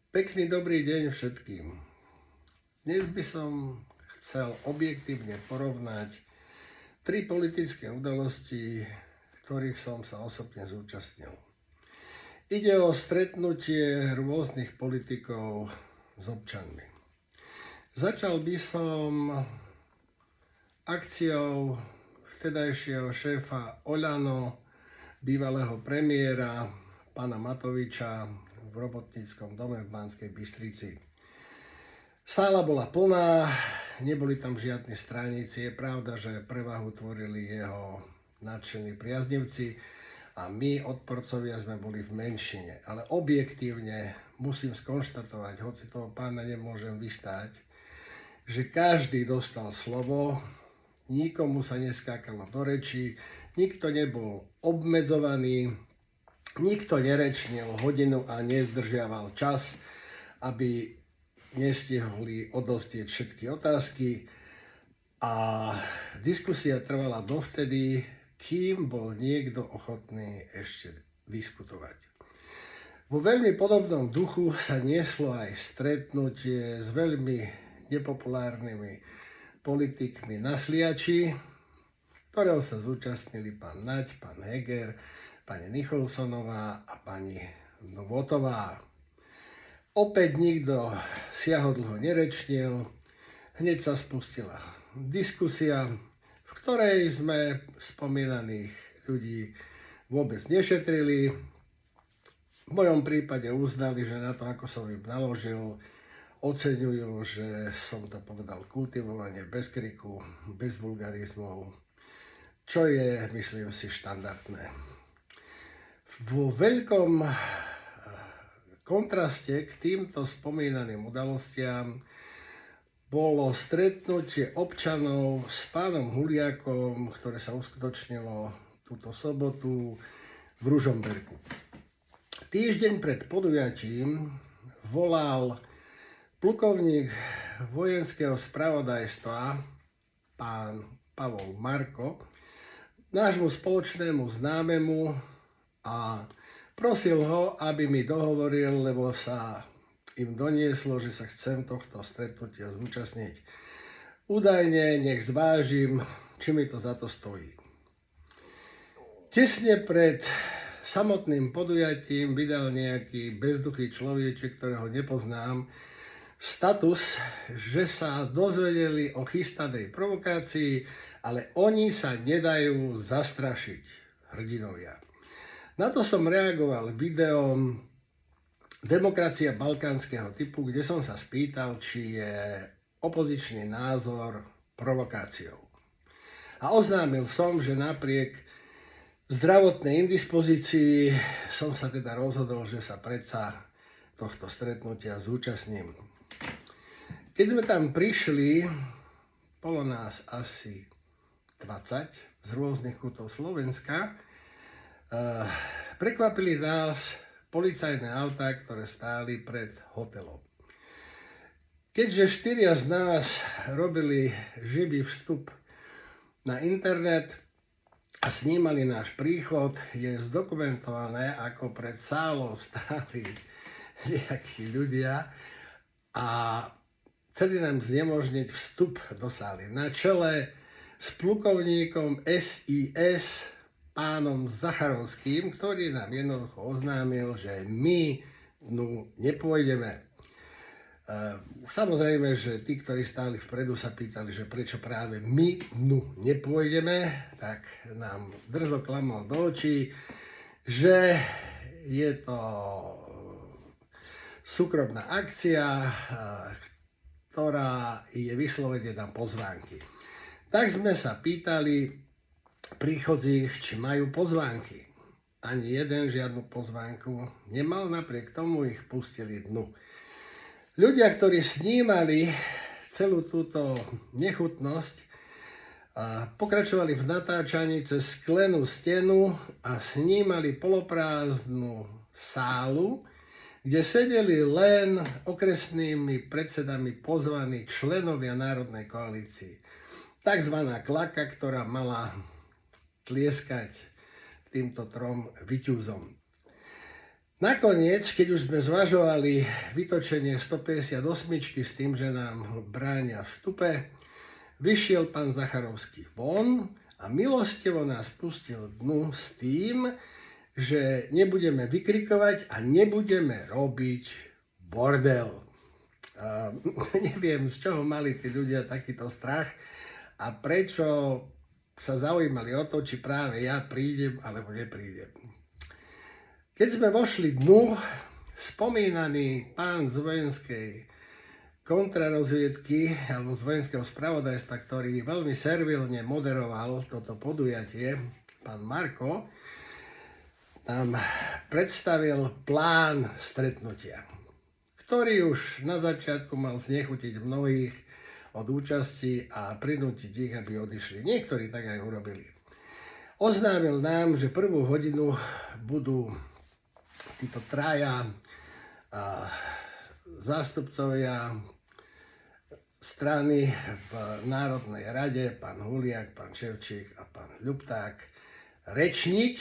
Pekný dobrý deň všetkým. Dnes by som chcel objektívne porovnať tri politické udalosti, ktorých som sa osobne zúčastnil. Ide o stretnutie rôznych politikov s občanmi. Začal by som akciou vtedajšieho šéfa Oľano, bývalého premiéra, pána Matoviča, v robotníckom dome v Banskej Bystrici. Sála bola plná, neboli tam žiadni straníci. Je pravda, že prevahu tvorili jeho nadšení priaznivci a my, odporcovia, sme boli v menšine. Ale objektívne musím skonštatovať, hoci toho pána nemôžem vystáť, že každý dostal slovo, nikomu sa neskákalo do rečí, nikto nebol obmedzovaný, nikto nerečnil hodinu a nezdržiaval čas, aby nestihli odovzdieť všetky otázky. A diskusia trvala dovtedy, kým bol niekto ochotný ešte diskutovať. Vo veľmi podobnom duchu sa nieslo aj stretnutie s veľmi nepopulárnymi politikmi na Sliači, ktorého sa zúčastnili pán Naď, pán Heger, pani Nicholsonová a pani Novotová. Opäť nikto siahodlho nerečnil, hneď sa spustila diskusia, v ktorej sme spomínaných ľudí vôbec nešetrili. V mojom prípade uznali, že na to, ako som im naložil, oceňujú, že som to povedal kultivovane, bez kriku, bez vulgarizmov, čo je, myslím si, štandardné. Vo veľkom kontraste k týmto spomínaným udalostiam bolo stretnutie občanov s pánom Huliakom, ktoré sa uskutočnilo túto sobotu v Ružomberku. Týždeň pred podujatím volal plukovník vojenského spravodajstva, pán Pavol Marko, nášmu spoločnému známemu a prosil ho, aby mi dohovoril, lebo sa im donieslo, že sa chcem tohto stretnutia zúčastniť. Údajne nech zvážim, či mi to za to stojí. Tesne pred samotným podujatím vydal nejaký bezduchý človeček, ktorého nepoznám, status, že sa dozvedeli o chystanej provokácii, ale oni sa nedajú zastrašiť, hrdinovia. Na to som reagoval videom Demokracia balkánskeho typu, kde som sa spýtal, či je opozičný názor provokáciou. A oznámil som, že napriek zdravotnej indispozícii som sa teda rozhodol, že sa predsa tohto stretnutia zúčastním. Keď sme tam prišli, bolo nás asi 20 z rôznych kútov Slovenska. Prekvapili nás policajné autá, ktoré stáli pred hotelom. Keďže 4 z nás robili živý vstup na internet a snímali náš príchod, je zdokumentované, ako pred sálou stáli nejakí ľudia a chceli nám znemožniť vstup do sály. Na čele s plukovníkom SIS pánom Zacharovským, ktorý nám jednoducho oznámil, že my nepôjdeme. Samozrejme, že tí, ktorí stáli vpredu, sa pýtali, že prečo práve my nepôjdeme, tak nám drzo klamal do očí, že je to súkromná akcia, ktorá je vyslovene na pozvánky. Tak sme sa pýtali príchodzích, či majú pozvánky. Ani jeden žiadnu pozvánku nemal, napriek tomu ich pustili dnu. Ľudia, ktorí snímali celú túto nechutnosť, pokračovali v natáčaní cez sklenú stenu a snímali poloprázdnu sálu, kde sedeli len okresnými predsedami pozvaní členovia Národnej koalície. Takzvaná klaka, ktorá mala tlieskať týmto trom vyťuzom. Nakoniec, keď už sme zvažovali vytočenie 158 s tým, že nám bránia vstupe, vyšiel pán Zacharovský von a milostivo nás pustil dnu s tým, že nebudeme vykrikovať a nebudeme robiť bordel. Neviem, z čoho mali tí ľudia takýto strach a prečo sa zaujímali o to, či práve ja prídem alebo neprídem. Keď sme vošli dnu, spomínaný pán z vojenskej kontrarozviedky alebo z vojenského spravodajstva, ktorý veľmi servilne moderoval toto podujatie, pán Marko, nám predstavil plán stretnutia, ktorý už na začiatku mal znechutiť mnohých od účasti a prinútiť ich, aby odišli. Niektorí tak aj urobili. Oznámil nám, že prvú hodinu budú títo traja zástupcovia strany v Národnej rade, pán Huliak, pán Ševčík a pán Ľupták, rečniť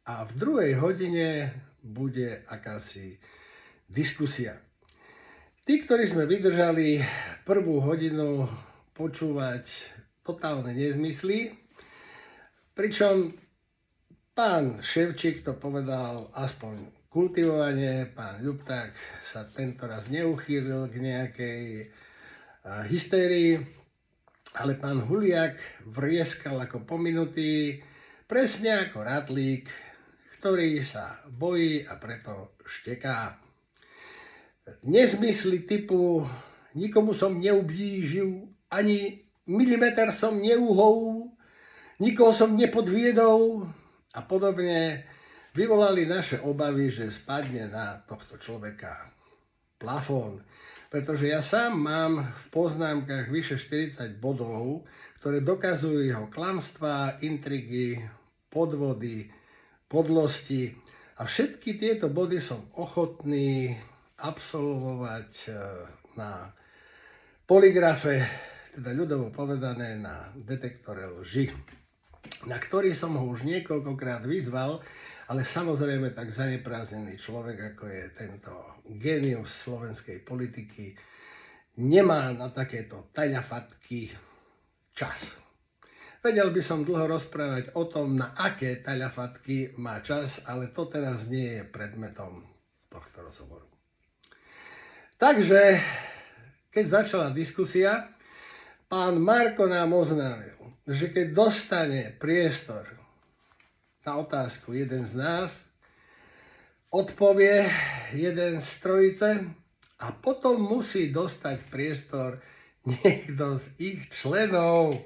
a v druhej hodine bude akási diskusia. Tí, ktorí sme vydržali prvú hodinu počúvať totálne nezmysly, pričom pán Ševčík to povedal aspoň kultivovanie, pán Ľupták sa tentoraz neuchýlil k nejakej hystérii, ale pán Huliak vrieskal ako pominutý, presne ako ratlík, ktorý sa bojí a preto šteká. Nezmysly typu nikomu som neublížil, ani milimeter som neuhol, nikoho som nepodviedol a podobne vyvolali naše obavy, že spadne na tohto človeka plafón. Pretože ja sám mám v poznámkach vyše 40 bodov, ktoré dokazujú jeho klamstvá, intrigy, podvody, podlosti. A všetky tieto body som ochotný absolvovať na polygrafe, teda ľudovo povedané na detektore lži, na ktorý som ho už niekoľkokrát vyzval, ale samozrejme tak zanepráznený človek, ako je tento génius slovenskej politiky, nemá na takéto taľafatky čas. Vedel by som dlho rozprávať o tom, na aké taľafatky má čas, ale to teraz nie je predmetom tohto rozhovoru. Takže, keď začala diskusia, pán Marko nám oznámil, že keď dostane priestor na otázku jeden z nás, odpovie jeden z trojice a potom musí dostať priestor niekto z ich členov,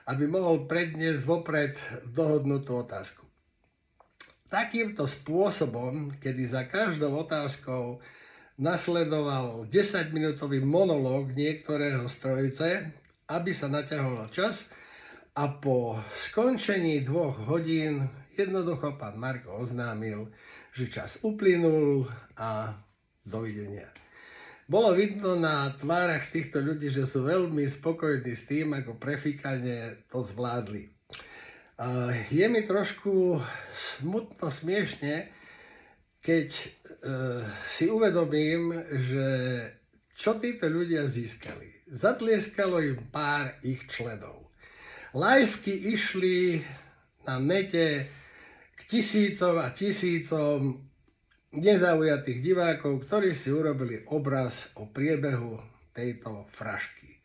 aby mohol predniesť vopred dohodnutú otázku. Takýmto spôsobom, kedy za každou otázkou nasledoval 10-minútový monológ niektorého z trojice, aby sa naťahoval čas, a po skončení 2 hodín jednoducho pán Marko oznámil, že čas uplynul a dovidenia. Bolo vidno na tvárach týchto ľudí, že sú veľmi spokojní s tým, ako prefíkane to zvládli. Je mi trošku smutno, smiešne, keď si uvedomím, že čo títo ľudia získali. Zatlieskalo im pár ich členov. Liveky išli na nete k tisícom a tisícom nezaujatých divákov, ktorí si urobili obraz o priebehu tejto frašky.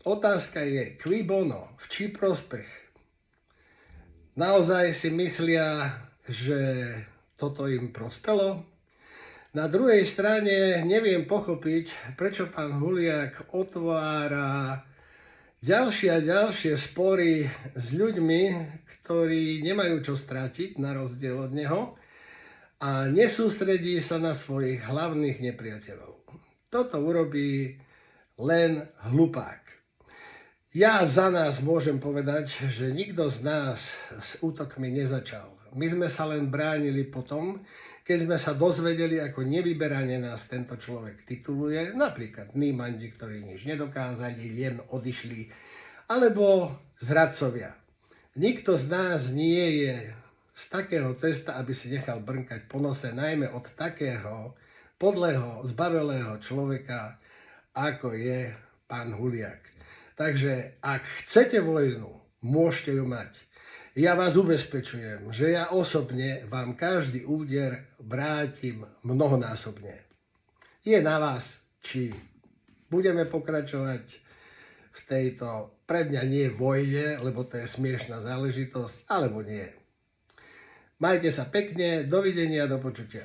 Otázka je, qui bono, v čí prospech? Naozaj si myslia, že toto im prospelo? Na druhej strane neviem pochopiť, prečo pán Huliak otvára ďalšie a ďalšie spory s ľuďmi, ktorí nemajú čo stratiť na rozdiel od neho a nesústredí sa na svojich hlavných nepriateľov. Toto urobí len hlupák. Ja za nás môžem povedať, že nikto z nás s útokmi nezačal. My sme sa len bránili potom, keď sme sa dozvedeli, ako nevyberane nás tento človek tituluje, napríklad nímandi, ktorí nič nedokázali, len odišli, alebo zradcovia. Nikto z nás nie je z takého cesta, aby si nechal brnkať po nose, najmä od takého podlého, zbabelého človeka, ako je pán Huliak. Takže ak chcete vojnu, môžete ju mať. Ja vás ubezpečujem, že ja osobne vám každý úder vrátim mnohonásobne. Je na vás, či budeme pokračovať v tejto pre mňa nie vojne, lebo to je smiešná záležitosť, alebo nie. Majte sa pekne, dovidenia, do počutia.